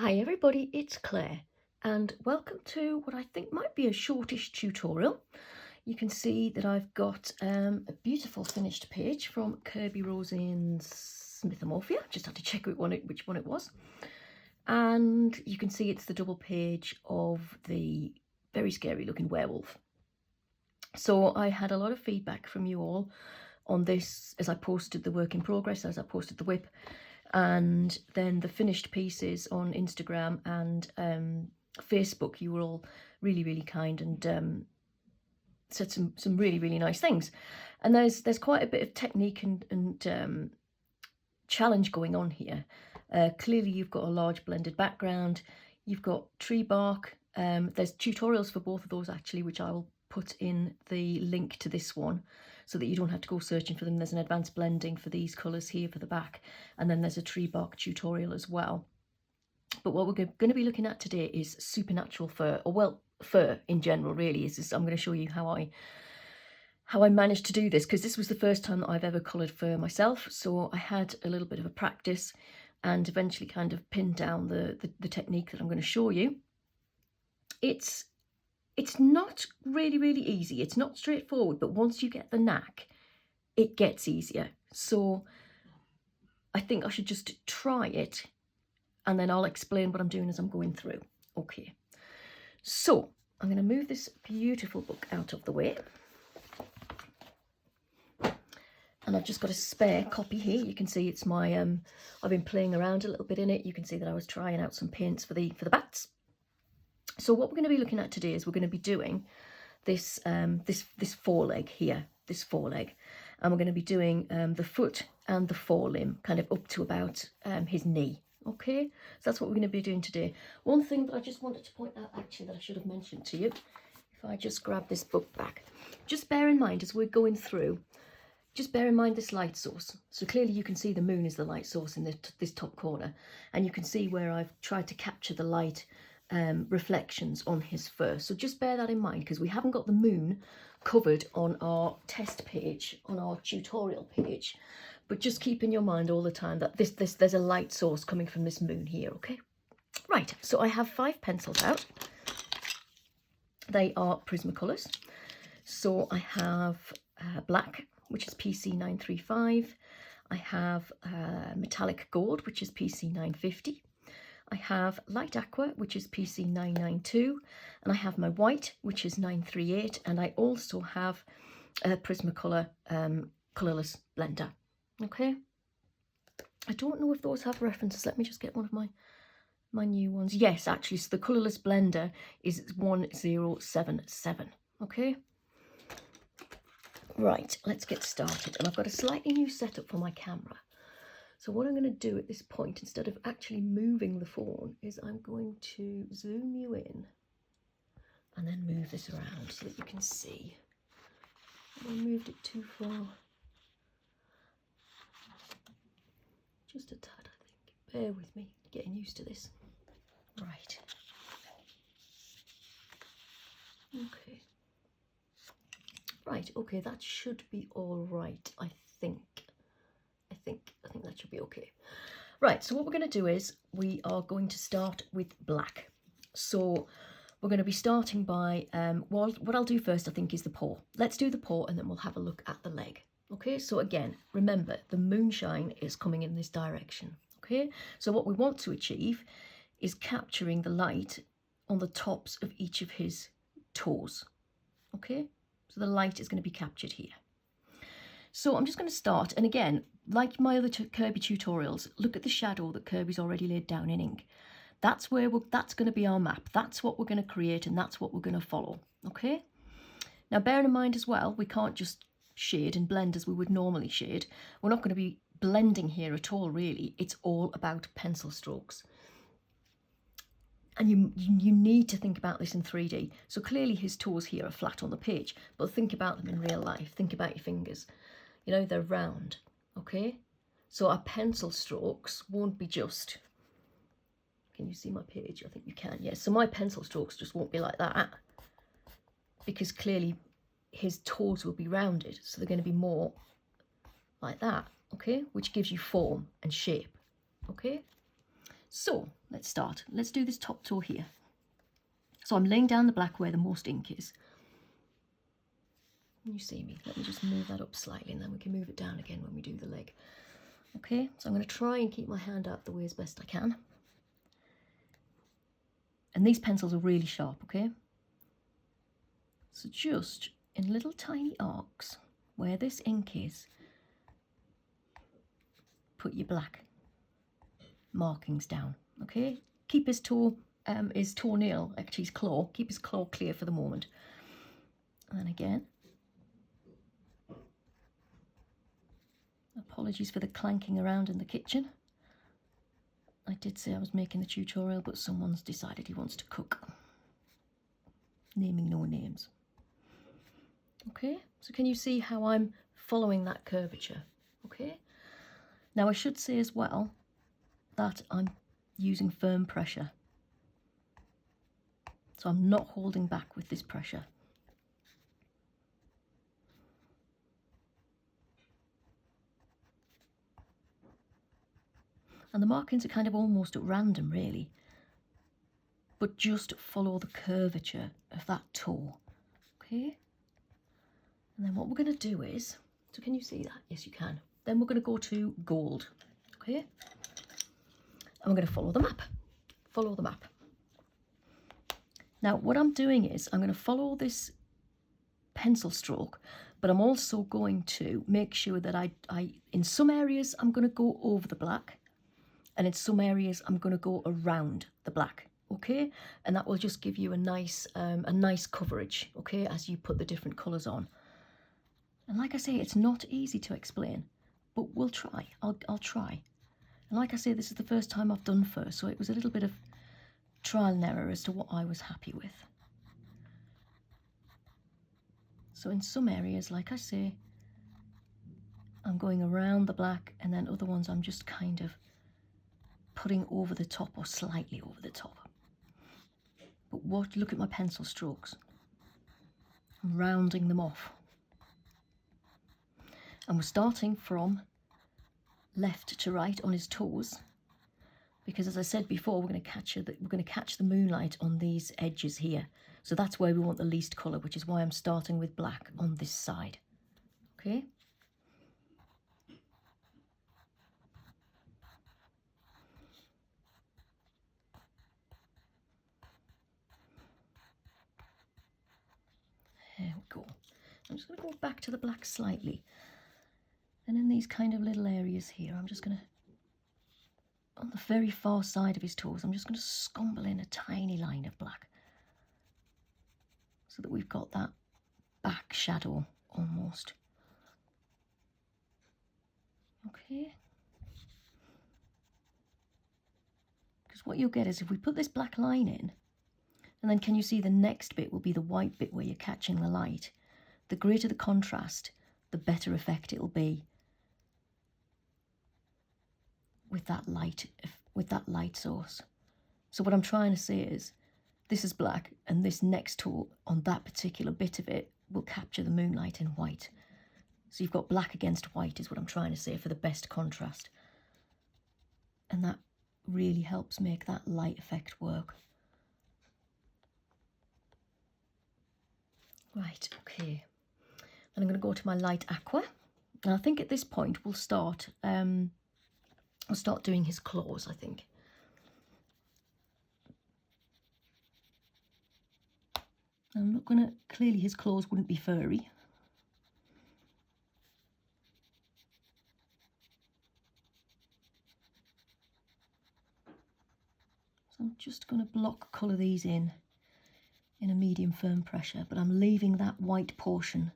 Hi everybody, it's Claire and welcome to what I think might be a shortish tutorial. You can see that I've got a beautiful finished page from Kerby Rosanes' Mythomorphia. Just had to check which one it was. And you can see it's the double page of the very scary looking werewolf. So I had a lot of feedback from you all on this as I posted the work in progress, as I posted the WIP, and then the finished pieces on Instagram and Facebook. You were all really kind and said some really nice things. And there's quite a bit of technique and challenge going on here. Clearly you've got a large blended background, you've got tree bark. There's tutorials for both of those actually, which I will put in the link to this one so that you don't have to go searching for them. There's an advanced blending for these colours here for the back, and then there's a tree bark tutorial as well. But what we're going to be looking at today is supernatural fur, or well, fur in general really. I'm going to show you how I managed to do this, because this was the first time that I've ever coloured fur myself, so I had a little bit of a practice and eventually kind of pinned down the technique that I'm going to show you. It's not really easy, it's not straightforward, but once you get the knack, it gets easier. So I think I should just try it and then I'll explain what I'm doing as I'm going through. Okay, so I'm going to move this beautiful book out of the way. And I've just got a spare copy here. You can see it's my, I've been playing around a little bit in it. You can see that I was trying out some paints for the bats. So what we're going to be looking at today is we're going to be doing this this foreleg here, this foreleg, and we're going to be doing the foot and the forelimb kind of up to about his knee. Okay, so that's what we're going to be doing today. One thing that I just wanted to point out actually that I should have mentioned to you, if I just grab this book back, just bear in mind as we're going through, just bear in mind this light source. So clearly you can see the moon is the light source in this top corner, and you can see where I've tried to capture the light reflections on his fur. So just bear that in mind, because we haven't got the moon covered on our test page, on our tutorial page, but just keep in your mind all the time that there's a light source coming from this moon here. Okay, right, so I have 5 pencils out. They are Prismacolors. So I have black, which is PC 935. I have metallic gold, which is PC 950. I have light aqua, which is PC 992, and I have my white, which is 938, and I also have a Prismacolor colourless blender. Okay, I don't know if those have references. Let me just get one of my new ones. Yes, actually, so the colourless blender is 1077. Okay, right, let's get started. And I've got a slightly new setup for my camera. So what I'm going to do at this point, instead of actually moving the phone, is I'm going to zoom you in and then move this around so that you can see. I moved it too far. Just a tad, I think. Bear with me, getting used to this. Right. Okay. Right, okay, that should be all right, I think. I think that should be okay. Right, so what we're going to do is we are going to start with black. So we're going to be starting by, what I'll do first, I think, is the paw. Let's do the paw and then we'll have a look at the leg. Okay, so again, remember, the moonshine is coming in this direction. Okay, so what we want to achieve is capturing the light on the tops of each of his toes. Okay, so the light is going to be captured here. So I'm just going to start, and again, like my other Kerby tutorials, look at the shadow that Kerby's already laid down in ink. That's that's going to be our map. That's what we're going to create, and that's what we're going to follow. Okay. Now, bear in mind as well, we can't just shade and blend as we would normally shade. We're not going to be blending here at all, really. It's all about pencil strokes. And you need to think about this in 3D. So clearly his toes here are flat on the page, but think about them in real life. Think about your fingers. You know, they're round, okay? So our pencil strokes won't be just, can you see my page? I think you can, yes. So my pencil strokes just won't be like that, because clearly his toes will be rounded. So they're going to be more like that, okay? Which gives you form and shape, okay? So let's start. Let's do this top toe here. So I'm laying down the black where the most ink is. You see me. Let me just move that up slightly and then we can move it down again when we do the leg. Okay, so I'm going to try and keep my hand out the way as best I can. And these pencils are really sharp, okay? So just in little tiny arcs where this ink is, put your black markings down, okay? Keep his toenail, actually his claw, keep his claw clear for the moment. And again, apologies for the clanking around in the kitchen. I did say I was making the tutorial, but someone's decided he wants to cook. Naming no names. Okay, so can you see how I'm following that curvature? Okay, now I should say as well that I'm using firm pressure. So I'm not holding back with this pressure. And the markings are kind of almost at random really, but just follow the curvature of that toe, okay? And then what we're going to do is, so can you see that? Yes, you can. Then we're going to go to gold, okay? And we're going to follow the map. Follow the map. Now, what I'm doing is I'm going to follow this pencil stroke, but I'm also going to make sure that I in some areas, I'm going to go over the black, and in some areas, I'm going to go around the black, okay? And that will just give you a nice coverage, okay, as you put the different colours on. And like I say, it's not easy to explain, but we'll try. I'll try. And like I say, this is the first time I've done fur, so it was a little bit of trial and error as to what I was happy with. So in some areas, like I say, I'm going around the black, and then other ones I'm just kind of putting over the top or slightly over the top. But look at my pencil strokes. I'm rounding them off. And we're starting from left to right on his toes, because as I said before, we're going to catch the moonlight on these edges here. So that's where we want the least colour, which is why I'm starting with black on this side. Okay? There we go. I'm just going to go back to the black slightly. And in these kind of little areas here, I'm just going to, on the very far side of his toes, I'm just going to scumble in a tiny line of black, so that we've got that back shadow almost. Okay. Because what you'll get is if we put this black line in, and then can you see the next bit will be the white bit where you're catching the light. The greater the contrast, the better effect it'll be with that light source. So what I'm trying to say is, this is black, and this next toe on that particular bit of it will capture the moonlight in white. So you've got black against white is what I'm trying to say for the best contrast. And that really helps make that light effect work. Right, okay. Then I'm going to go to my light aqua. And I think at this point we'll start doing his claws, I think. I'm not going to, clearly his claws wouldn't be furry. So I'm just going to block colour these in a medium firm pressure, but I'm leaving that white portion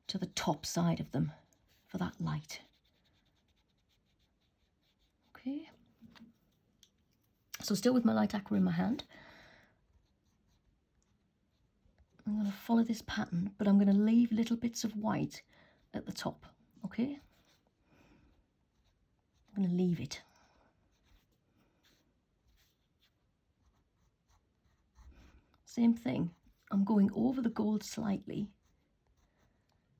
to the top side of them for that light. Okay. So still with my light aqua in my hand, I'm going to follow this pattern, but I'm going to leave little bits of white at the top, okay? I'm going to leave it. Same thing, I'm going over the gold slightly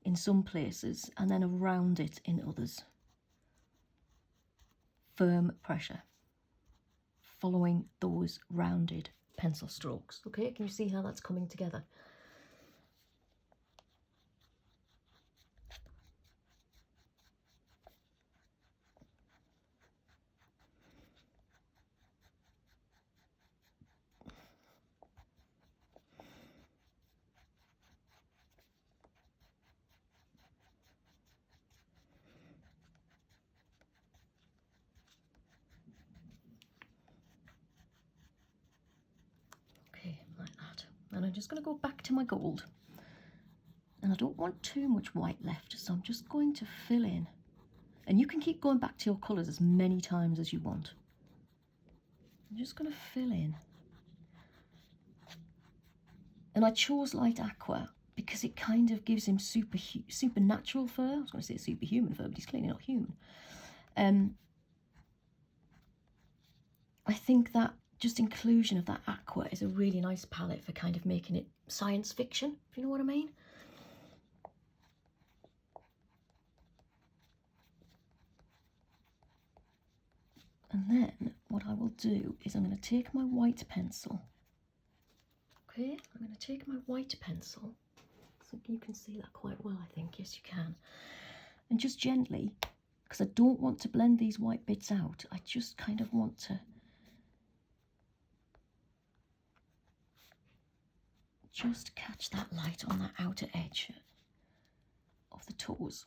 in some places and then around it in others. Firm pressure. following those rounded pencil strokes. Okay, can you see how that's coming together? Okay, like that. And I'm just going to go back to my gold. And I don't want too much white left, so I'm just going to fill in. And you can keep going back to your colours as many times as you want. I'm just going to fill in. And I chose light aqua because it kind of gives him supernatural fur. I was going to say superhuman fur, but he's clearly not human. I think that just inclusion of that aqua is a really nice palette for kind of making it science fiction, if you know what I mean. And then what I will do is I'm going to take my white pencil. Okay, I'm going to take my white pencil. So you can see that quite well, I think. Yes, you can. And just gently, because I don't want to blend these white bits out, I just kind of want to just catch that light on that outer edge of the toes.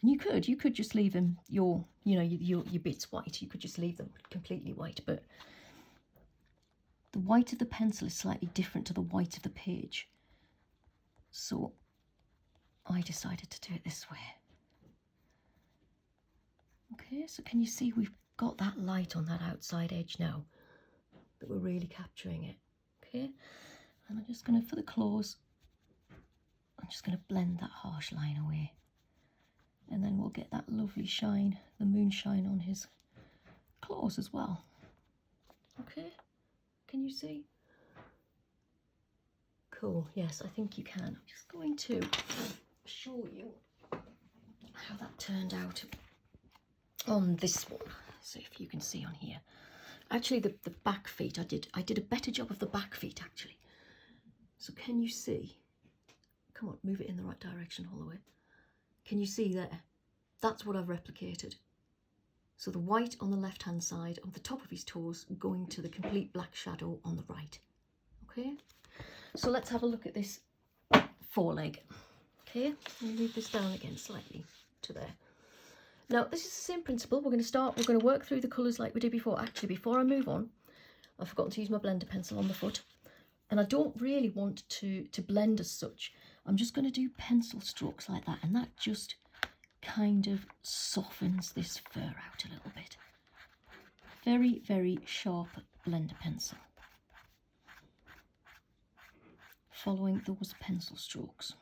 And you could just leave them your bits white. You could just leave them completely white, but the white of the pencil is slightly different to the white of the page. So I decided to do it this way. Okay, so can you see we've got that light on that outside edge now, that we're really capturing it. Okay, and I'm just going to, for the claws, I'm just going to blend that harsh line away. And then we'll get that lovely shine, the moonshine on his claws as well. Okay, can you see? Cool, yes, I think you can. I'm just going to show you how that turned out on this one. So if you can see on here. Actually, the back feet, I did a better job of the back feet, actually. So can you see? Come on, move it in the right direction, Holoway. Can you see there? That's what I've replicated. So the white on the left-hand side of the top of his toes going to the complete black shadow on the right. Okay, so let's have a look at this foreleg. Okay, I'll move this down again slightly to there. Now this is the same principle. We're going to work through the colours like we did before. Actually, before I move on, I've forgotten to use my blender pencil on the foot. And I don't really want to blend as such. I'm just going to do pencil strokes like that, and that just kind of softens this fur out a little bit. Very, very sharp blender pencil. Following those pencil strokes.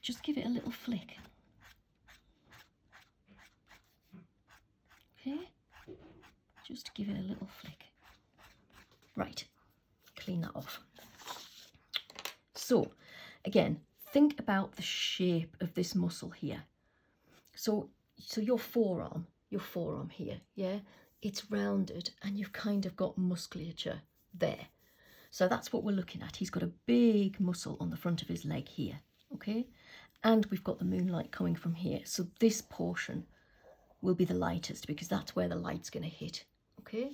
Just give it a little flick. Okay, just give it a little flick. Right, clean that off. So, again, think about the shape of this muscle here. So your forearm here, yeah, it's rounded and you've kind of got musculature there. So that's what we're looking at. He's got a big muscle on the front of his leg here, okay? And we've got the moonlight coming from here. So this portion will be the lightest because that's where the light's going to hit, okay?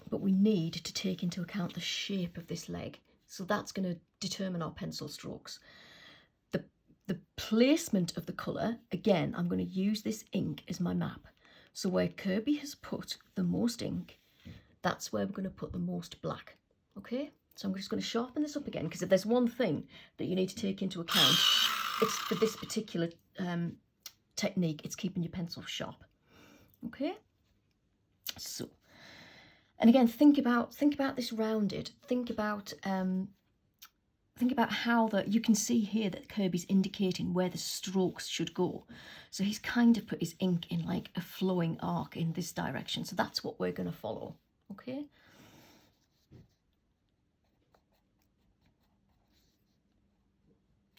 But we need to take into account the shape of this leg. So that's going to determine our pencil strokes. The placement of the colour, again, I'm going to use this ink as my map. So where Kerby has put the most ink, that's where we're going to put the most black. Okay, so I'm just going to sharpen this up again, because if there's one thing that you need to take into account, it's for this particular technique, it's keeping your pencil sharp. Okay, so, and again, think about this rounded. Think about how you can see here that Kerby's indicating where the strokes should go. So he's kind of put his ink in like a flowing arc in this direction. So that's what we're going to follow. Okay.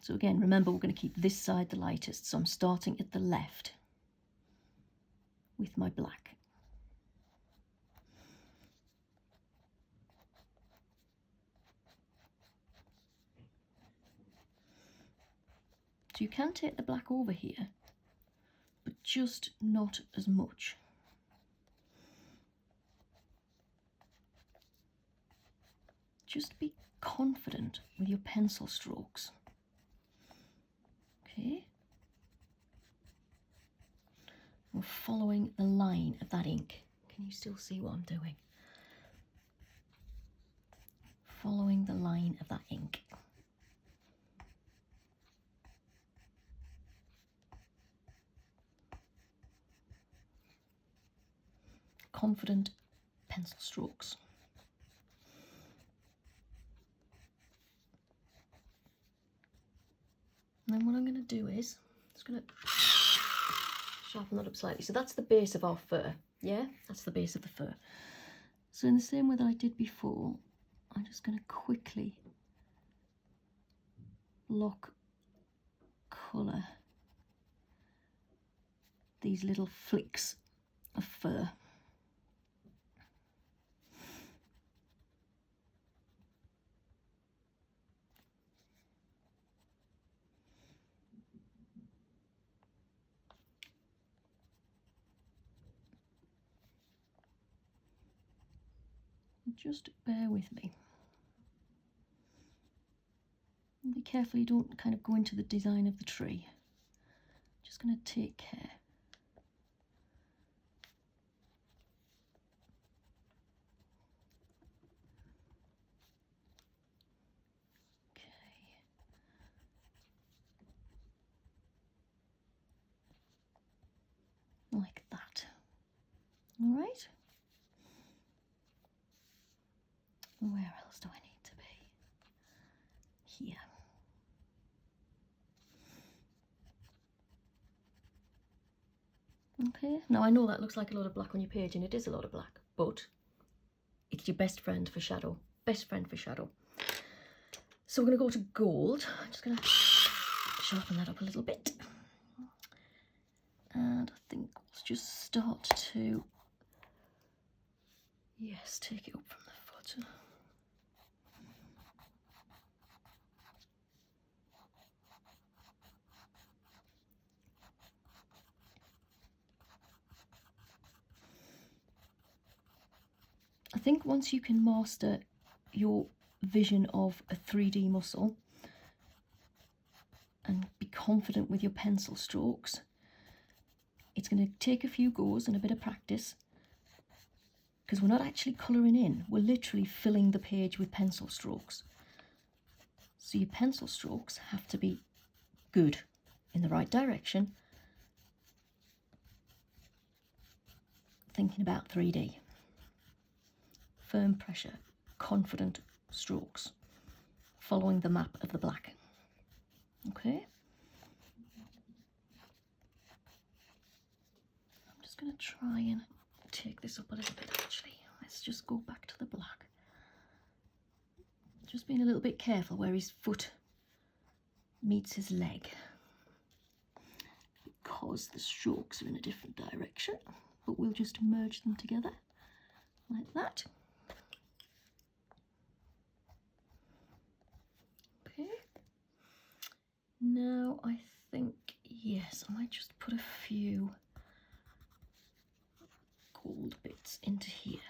So again, remember, we're going to keep this side the lightest, so I'm starting at the left with my black. So you can take the black over here, but just not as much. Just be confident with your pencil strokes. Okay. We're following the line of that ink. Can you still see what I'm doing? Following the line of that ink. Confident pencil strokes. And then what I'm going to do is, just going to sharpen that up slightly. So that's the base of our fur, yeah? That's the base of the fur. So in the same way that I did before, I'm just going to quickly lock colour these little flicks of fur. Just bear with me. And be careful you don't kind of go into the design of the tree. Just going to take care. Like that. All right. Where else do I need to be? Here. Okay, now I know that looks like a lot of black on your page, and it is a lot of black, but it's your best friend for shadow. Best friend for shadow. So we're going to go to gold. I'm just going to sharpen that up a little bit. And I think let's just start to, yes, take it up from the foot. I think once you can master your vision of a 3D muscle and be confident with your pencil strokes, it's going to take a few goes and a bit of practice, because we're not actually colouring in, we're literally filling the page with pencil strokes. So your pencil strokes have to be good, in the right direction, thinking about 3D. Firm pressure, confident strokes, following the map of the black. Okay? I'm just going to try and take this up a little bit actually. Let's just go back to the black. Just being a little bit careful where his foot meets his leg, because the strokes are in a different direction, but we'll just merge them together like that. Okay. Now I think, yes, I might just put a few gold bits into here,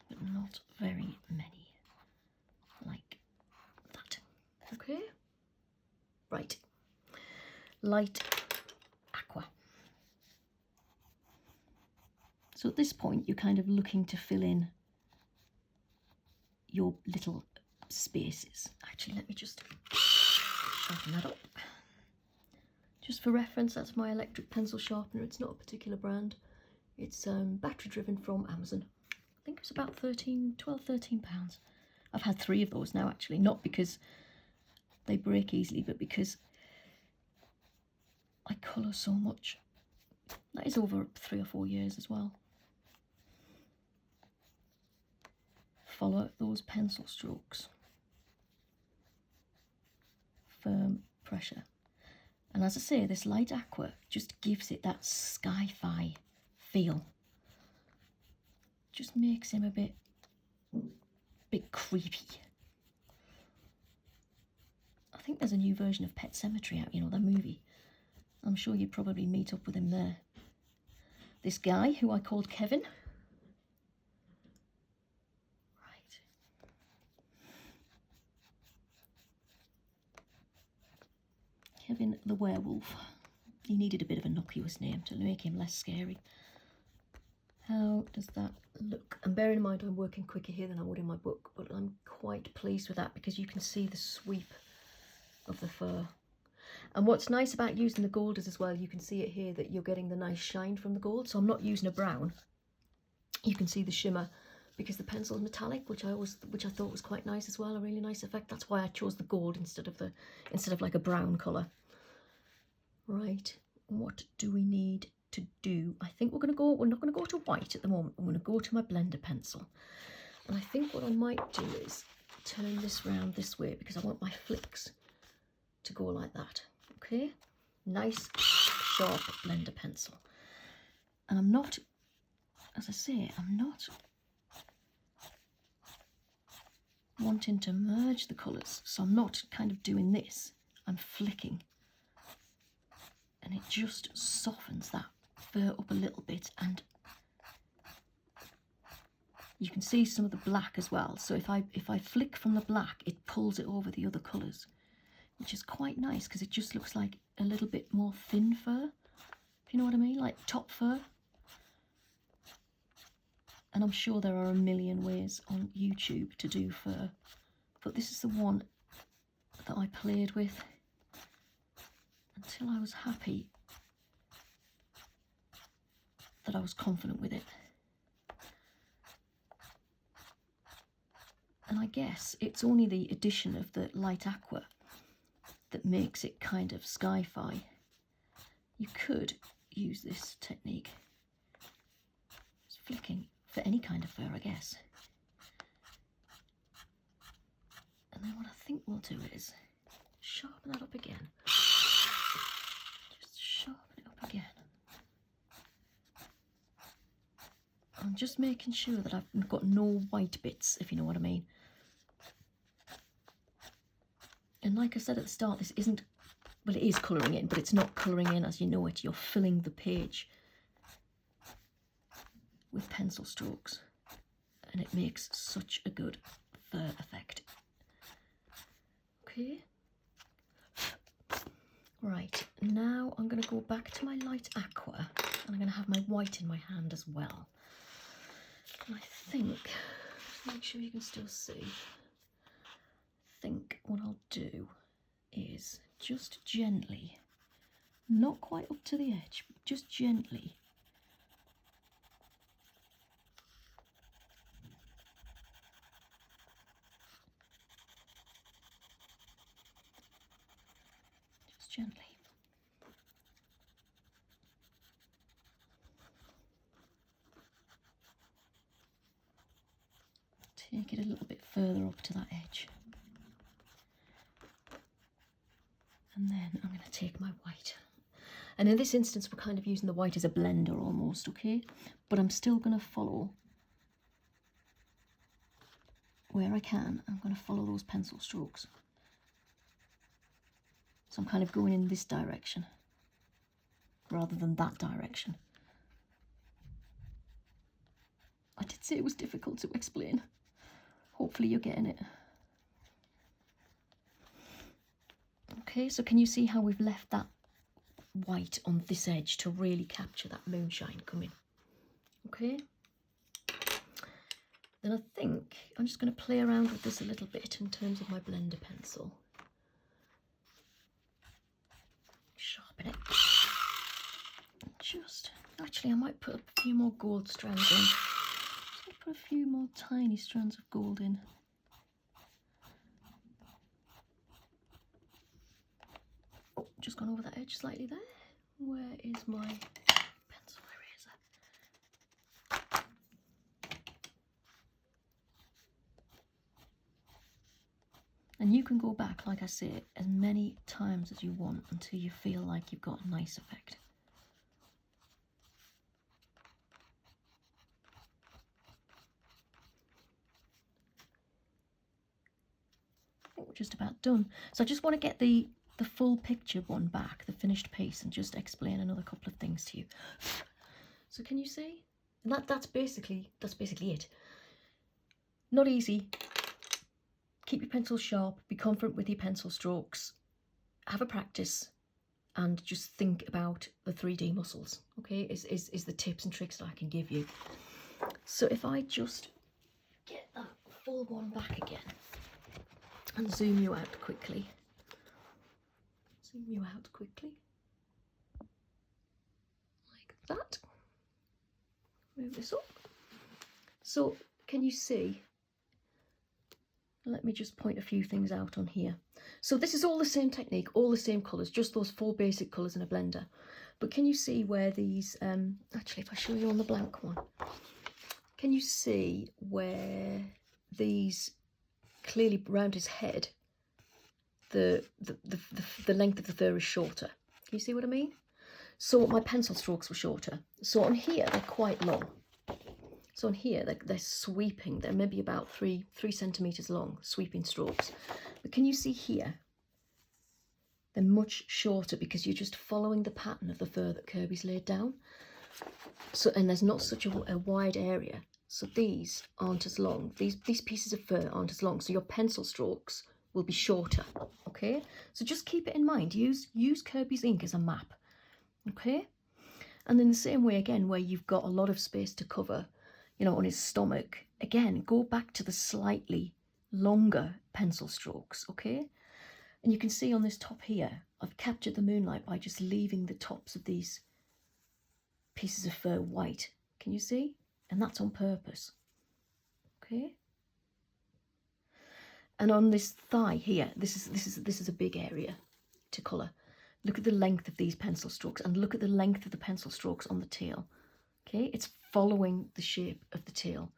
but not very many, like that. Okay, right, light aqua. So at this point you're kind of looking to fill in your little spaces. Actually, let me just sharpen that up. Just for reference, that's my electric pencil sharpener. It's not a particular brand. It's battery driven from Amazon. I think it was about £13 pounds. I've had 3 of those now actually, not because they break easily, but because I colour so much. That is over 3 or 4 years as well. Follow those pencil strokes. Firm pressure. And as I say, this light aqua just gives it that sci-fi feel. Just makes him a bit creepy. I think there's a new version of Pet Sematary out, you know, the movie. I'm sure you'd probably meet up with him there. This guy, who I called Kevin. Right. Kevin the werewolf. He needed a bit of a innocuous name to make him less scary. How does that look? And bear in mind, I'm working quicker here than I would in my book, but I'm quite pleased with that because you can see the sweep of the fur. And what's nice about using the gold is as well, you can see it here that you're getting the nice shine from the gold. So I'm not using a brown. You can see the shimmer because the pencil's metallic, which I thought was quite nice as well, a really nice effect. That's why I chose the gold instead of like a brown colour. Right, what do we need to do? I think we're not going to go to white at the moment. I'm going to go to my blender pencil. And I think what I might do is turn this round this way because I want my flicks to go like that. Okay, nice sharp blender pencil. And I'm not, as I say, I'm not wanting to merge the colours, so I'm not kind of doing this. I'm flicking, and it just softens that fur up a little bit, and you can see some of the black as well. So if I flick from the black, it pulls it over the other colours, which is quite nice because it just looks like a little bit more thin fur, if you know what I mean, like top fur. And I'm sure there are a million ways on YouTube to do fur, but this is the one that I played with until I was happy that I was confident with it. And I guess it's only the addition of the light aqua that makes it kind of sci-fi. You could use this technique, just flicking, for any kind of fur, I guess. And then what I think we'll do is sharpen that up again. Just sharpen it up again. I'm just making sure that I've got no white bits, if you know what I mean. And like I said at the start, this isn't, well, it is colouring in, but it's not colouring in as you know it. You're filling the page with pencil strokes, and it makes such a good fur effect. Okay. Right, now I'm going to go back to my light aqua, and I'm going to have my white in my hand as well. And I think, just make sure you can still see, I think what I'll do is just gently, not quite up to the edge, but just gently gently. Take it a little bit further up to that edge. And then I'm going to take my white. And in this instance, we're kind of using the white as a blender almost, okay? But I'm still going to follow where I can. I'm going to follow those pencil strokes. So I'm kind of going in this direction rather than that direction. I did say it was difficult to explain. Hopefully you're getting it. Okay, so can you see how we've left that white on this edge to really capture that moonshine coming? Okay. Then I think I'm just going to play around with this a little bit in terms of my blender pencil. Sharpen it. Just, actually I might put a few more gold strands in. Just put a few more tiny strands of gold in. Oh, just gone over that edge slightly there. Where is my pencil eraser? And you can go back, like I say, as many times as you want until you feel like you've got a nice effect. I think we're just about done. So I just want to get the full picture one back, the finished piece, and just explain another couple of things to you. So can you see? And that's basically it. Not easy. Keep your pencil sharp, be confident with your pencil strokes, have a practice, and just think about the 3D muscles, okay, is the tips and tricks that I can give you. So if I just get that full one back again and zoom you out quickly. Like that. Move this up. So can you see? Let me just point a few things out on here. So this is all the same technique, all the same colours, just those 4 basic colours in a blender. But can you see where these, actually if I show you on the blank one, can you see where these clearly around his head, the length of the fur is shorter? Can you see what I mean? So my pencil strokes were shorter. So on here, they're quite long. So on here, they're sweeping. They're maybe about 3 centimetres long, sweeping strokes. But can you see here? They're much shorter because you're just following the pattern of the fur that Kerby's laid down. So, and there's not such a wide area. So these aren't as long. These pieces of fur aren't as long. So your pencil strokes will be shorter, okay? So just keep it in mind. Use Kerby's ink as a map, okay? And in the same way, again, where you've got a lot of space to cover, you know, on his stomach, again, go back to the slightly longer pencil strokes, okay? And you can see on this top here, I've captured the moonlight by just leaving the tops of these pieces of fur white. Can you see? And that's on purpose, okay? And on this thigh here, this is a big area to colour. Look at the length of these pencil strokes and look at the length of the pencil strokes on the tail. Okay, it's following the shape of the tail,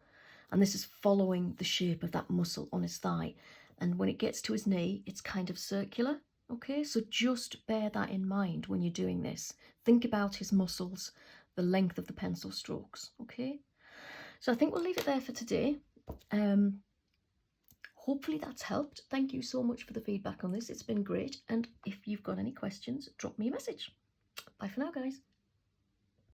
and this is following the shape of that muscle on his thigh. And when it gets to his knee, it's kind of circular. Okay, so just bear that in mind when you're doing this. Think about his muscles, the length of the pencil strokes. Okay, so I think we'll leave it there for today. Hopefully that's helped. Thank you so much for the feedback on this. It's been great. And if you've got any questions, drop me a message. Bye for now, guys.